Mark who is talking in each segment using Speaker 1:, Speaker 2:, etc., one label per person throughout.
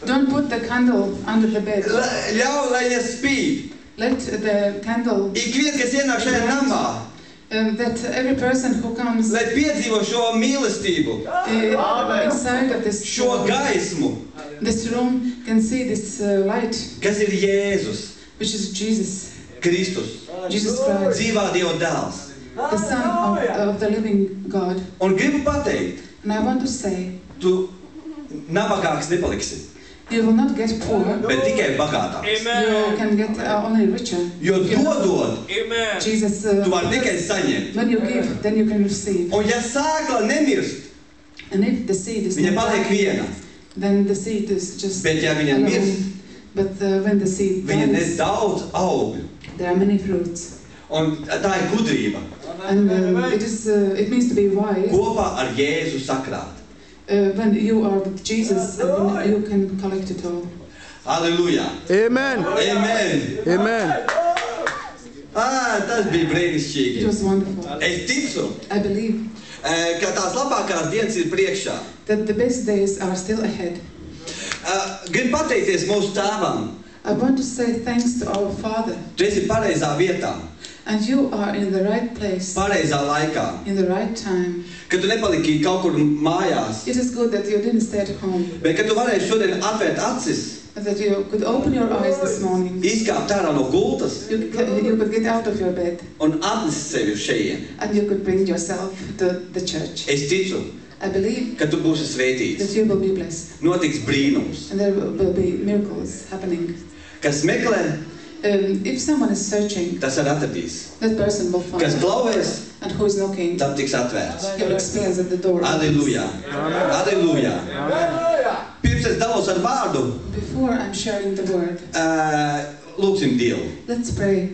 Speaker 1: Don't put the candle under the bed.
Speaker 2: Ļauj, lai viņa spīd.
Speaker 1: Let the candle.
Speaker 2: Ik viens, kas ienāk šajā namā,
Speaker 1: that every person who comes
Speaker 2: lai piedzīvo šo mīlestību,
Speaker 1: inside of this
Speaker 2: šo gaismu,
Speaker 1: this room can see this light,
Speaker 2: kas ir Jēzus,
Speaker 1: which is Jesus,
Speaker 2: Kristus,
Speaker 1: Jesus Christ,
Speaker 2: dzīvā Dieva dēls.
Speaker 1: the Son of the living God.
Speaker 2: Un gribu pateikt,
Speaker 1: And I want to say,
Speaker 2: tu nabagāks nepaliksi,
Speaker 1: you will not get poor.
Speaker 2: bet tikai bagātāks.
Speaker 1: You can get only richer.
Speaker 2: Jo dodot,
Speaker 1: Jesus,
Speaker 2: tu vari tikai saņemt.
Speaker 1: when you give, then you can receive.
Speaker 2: Un ja sēkla nemirst,
Speaker 1: And if the seed is
Speaker 2: viņa
Speaker 1: not
Speaker 2: paliek
Speaker 1: dying,
Speaker 2: viena.
Speaker 1: then the seed is just
Speaker 2: Bet ja viņa mirst,
Speaker 1: alone. But when the seed
Speaker 2: viņa nes
Speaker 1: dies,
Speaker 2: daudz augļu.
Speaker 1: there are many fruits.
Speaker 2: Un tā ir gudrība.
Speaker 1: And it means to be wise.
Speaker 2: Kopā ar Jēzu sakrāt.
Speaker 1: When you are with Jesus, then you can collect it all.
Speaker 2: Halleluja.
Speaker 3: Amen.
Speaker 2: Amen.
Speaker 3: Amen.
Speaker 2: Tas bija
Speaker 1: It
Speaker 2: brīnišķīgi.
Speaker 1: was wonderful.
Speaker 2: Es ticu,
Speaker 1: I believe
Speaker 2: ka tās labākās dienas ir priekšā.
Speaker 1: that the best days are still ahead.
Speaker 2: Gribu pateikties mūsu tēvam.
Speaker 1: I want to say thanks to our Father.
Speaker 2: Tu esi pareizā vietā,
Speaker 1: And you are in the right place,
Speaker 2: pareizā laikā.
Speaker 1: in the right time.
Speaker 2: Kad tu nepaliki kaut kur mājās,
Speaker 1: It is good that you didn't stay at home,
Speaker 2: bet kad tu varēji šodien atvērt acis,
Speaker 1: that you could open your eyes this morning.
Speaker 2: izkāpt ārā no gultas
Speaker 1: You could get out of your bed
Speaker 2: un atnesi sevi uz šejien.
Speaker 1: and you could bring yourself to the church.
Speaker 2: Es ticu,
Speaker 1: I believe
Speaker 2: ka tu būsi svētīts.
Speaker 1: that you will be blessed
Speaker 2: Notiks brīnums.
Speaker 1: and there will be miracles happening.
Speaker 2: Kas meklē,
Speaker 1: If someone is searching,
Speaker 2: tas arī atradīs.
Speaker 1: that person will find.
Speaker 2: Kas klauvēs,
Speaker 1: And who is knocking,
Speaker 2: tam tiks atvērts.
Speaker 1: he will experience that the door opens.
Speaker 2: Aleluja. Aleluja. Pirms es dalos ar vārdu,
Speaker 1: Before I'm sharing the word,
Speaker 2: lūksim Dievu.
Speaker 1: let's pray.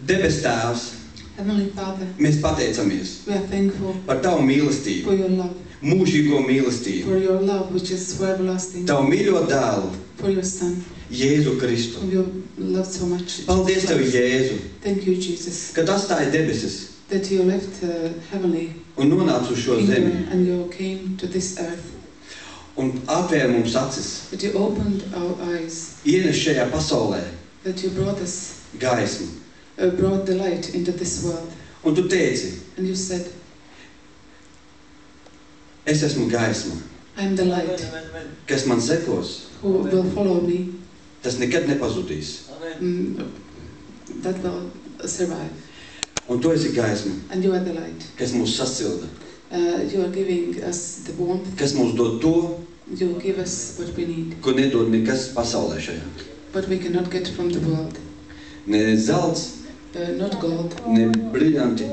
Speaker 2: Debes Tēvs,
Speaker 1: Heavenly Father,
Speaker 2: mēs pateicamies
Speaker 1: we are thankful
Speaker 2: par Tavu mīlestību,
Speaker 1: for your love,
Speaker 2: mūžīgo mīlestību,
Speaker 1: for your love which is everlasting,
Speaker 2: Tavu mīļo dēlu,
Speaker 1: for your Son,
Speaker 2: Jēzu Kristu.
Speaker 1: whom you love so much.
Speaker 2: Paldies Tev, Jēzu,
Speaker 1: Thank you, Jesus,
Speaker 2: ka atstāji debesis
Speaker 1: that you left heavenly
Speaker 2: un nonāci uz šo zemi
Speaker 1: kingdom and you came to this earth,
Speaker 2: un atvēri mums acis,
Speaker 1: that you opened our eyes,
Speaker 2: ienes šajā pasaulē
Speaker 1: that you brought us,
Speaker 2: gaismu.
Speaker 1: brought the light into this world.
Speaker 2: Un Tu teici,
Speaker 1: And you said,
Speaker 2: es esmu gaisma,
Speaker 1: I am the light
Speaker 2: kas man sekos,
Speaker 1: who will follow me,
Speaker 2: tas nekad nepazudīs.
Speaker 1: that will survive.
Speaker 2: Un Tu esi gaisma,
Speaker 1: And you are the light.
Speaker 2: kas mūs sasilda,
Speaker 1: You are giving us the warmth.
Speaker 2: kas mums dod to,
Speaker 1: You give us what we need,
Speaker 2: ko nedod nekas pasaulē šajā.
Speaker 1: what we cannot get from the world.
Speaker 2: Ne zelts,
Speaker 1: Not gold,
Speaker 2: ne briljanti,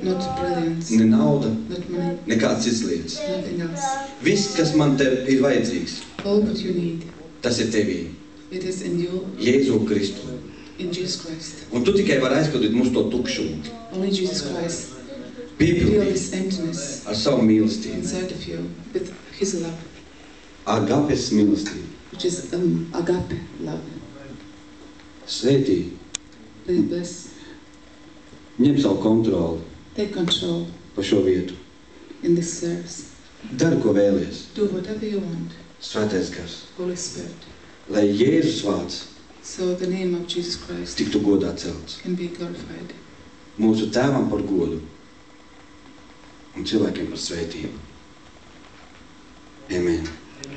Speaker 1: not brilliance,
Speaker 2: ne nauda,
Speaker 1: not money,
Speaker 2: nekāds cits lietas.
Speaker 1: nothing else.
Speaker 2: Viss, kas man te ir vajadzīgs,
Speaker 1: All what you need,
Speaker 2: tas ir Tevī,
Speaker 1: it is in you,
Speaker 2: Jēzu Kristu.
Speaker 1: in Jesus Christ.
Speaker 2: Un Tu tikai vari aizpildīt mūsu to tukšumu,
Speaker 1: Only Jesus Christ fill
Speaker 2: piepildīt
Speaker 1: this emptiness
Speaker 2: ar savu mīlestību,
Speaker 1: inside of you with His love,
Speaker 2: agapes mīlestību.
Speaker 1: which is agape love.
Speaker 2: Svētī,
Speaker 1: Please bless,
Speaker 2: ņem savu kontroli
Speaker 1: take control
Speaker 2: par šo vietu.
Speaker 1: in this service.
Speaker 2: Dari, ko vēlies,
Speaker 1: Do whatever you want,
Speaker 2: Svētais Gars,
Speaker 1: Holy Spirit,
Speaker 2: lai Jēzus vārds
Speaker 1: so the name of Jesus Christ
Speaker 2: tiktu godā celts.
Speaker 1: can be glorified.
Speaker 2: Mūsu Tēvam par godu un cilvēkiem par svētību. Amen.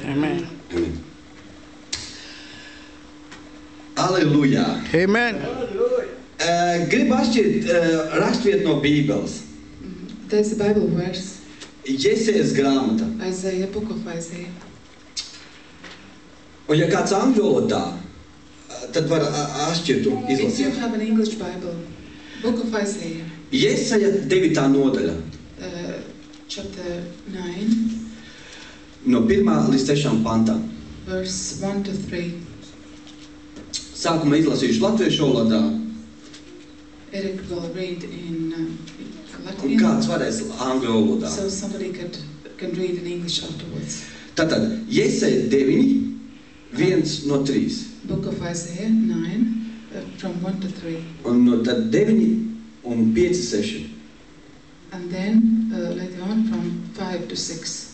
Speaker 3: Amen.
Speaker 2: Amen. Aleluja.
Speaker 3: Amen.
Speaker 2: Gribu atšķirt rakstvietu no Bībeles.
Speaker 1: There's a Bible verse,
Speaker 2: Jesejas grāmata.
Speaker 1: Isaiah, book of Isaiah.
Speaker 2: Un ja kāds angļu valodā, tad var atšķirt un
Speaker 1: If you
Speaker 2: izlasīt.
Speaker 1: have an English Bible, book of Isaiah,
Speaker 2: Jesaja 9. nodaļa.
Speaker 1: chapter 9,
Speaker 2: No 1. līdz 6. pantam.
Speaker 1: verse 1 to 3.
Speaker 2: Sākumā izlasīšu latviešu valodā.
Speaker 1: Eric will read in
Speaker 2: Un
Speaker 1: Latvian,
Speaker 2: kāds varēs angļu valodā.
Speaker 1: so somebody can read in English afterwards.
Speaker 2: Tātad, Jesaja 9, 1 no 3.
Speaker 1: Book of Isaiah 9, from 1 to 3.
Speaker 2: Un no tad 9 un 5, 6.
Speaker 1: And then later on from 5 to 6.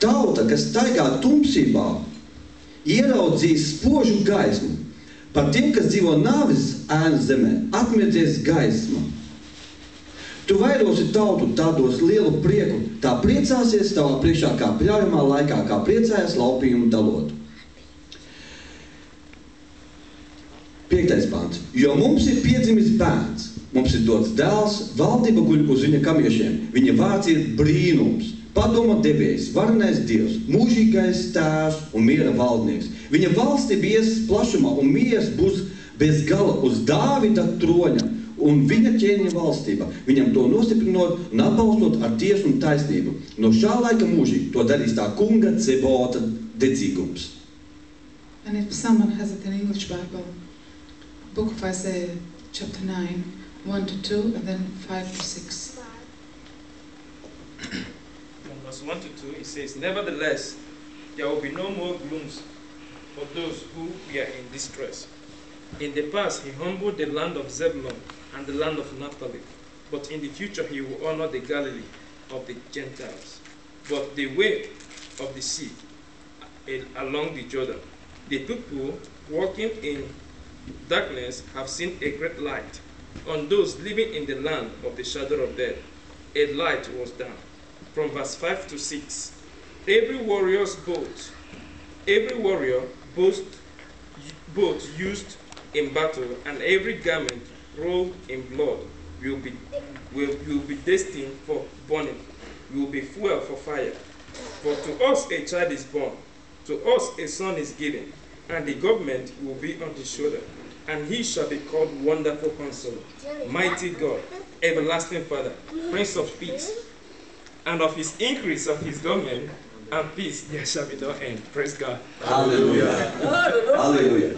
Speaker 2: Tauta, kas staigā tumsībā, ieraudzīs spožu gaismu. Par tiem, kas dzīvo nāves ēnas zemē, atmirdzies gaisma. Tu vairosi tautu, tā dos lielu prieku, tā priecāsies tavā priekšā kā pļaujamā laikā, kā priecājas laupījumu dalot. 5. pants. Jo mums ir piedzimis bērns, mums ir dots dēls, valdība guļ uz viņa kamiešiem, viņa vārds ir brīnums, padoma devējs, varenais Dievs, mūžīgais tēvs un miera valdnieks. Viņa valstība ies plašumā un miers būs bez gala uz Dāvida troņa un viņa ķēniņa valstība. Viņam to nostiprinot un atbalstot ar tiesu un taisnību. No šā laika mūžīgi to darīs tā kunga Cebota dedzīgums.
Speaker 1: And if someone has it in English Bible, Book of Isaiah, chapter 9, 1-2, and then 5-6.
Speaker 3: From verse 1 to 2, it says, Nevertheless, there will be no more glooms for those who were in distress. In the past, he humbled the land of Zebulun and the land of Naphtali, but in the future he will honor the Galilee of the Gentiles. But the way of the sea along the Jordan, the people walking in darkness have seen a great light. On those living in the land of the shadow of death, a light was dawned. From verse 5 to 6, every warrior boat used in battle, and every garment rolled in blood will be destined for burning, will be fuel for fire. For to us a child is born, to us a son is given, and the government will be on his shoulder, and he shall be called Wonderful Counselor, Mighty God, Everlasting Father, Prince of Peace. And of his increase of his government and peace there shall be no end. Praise God.
Speaker 2: Hallelujah. Hallelujah.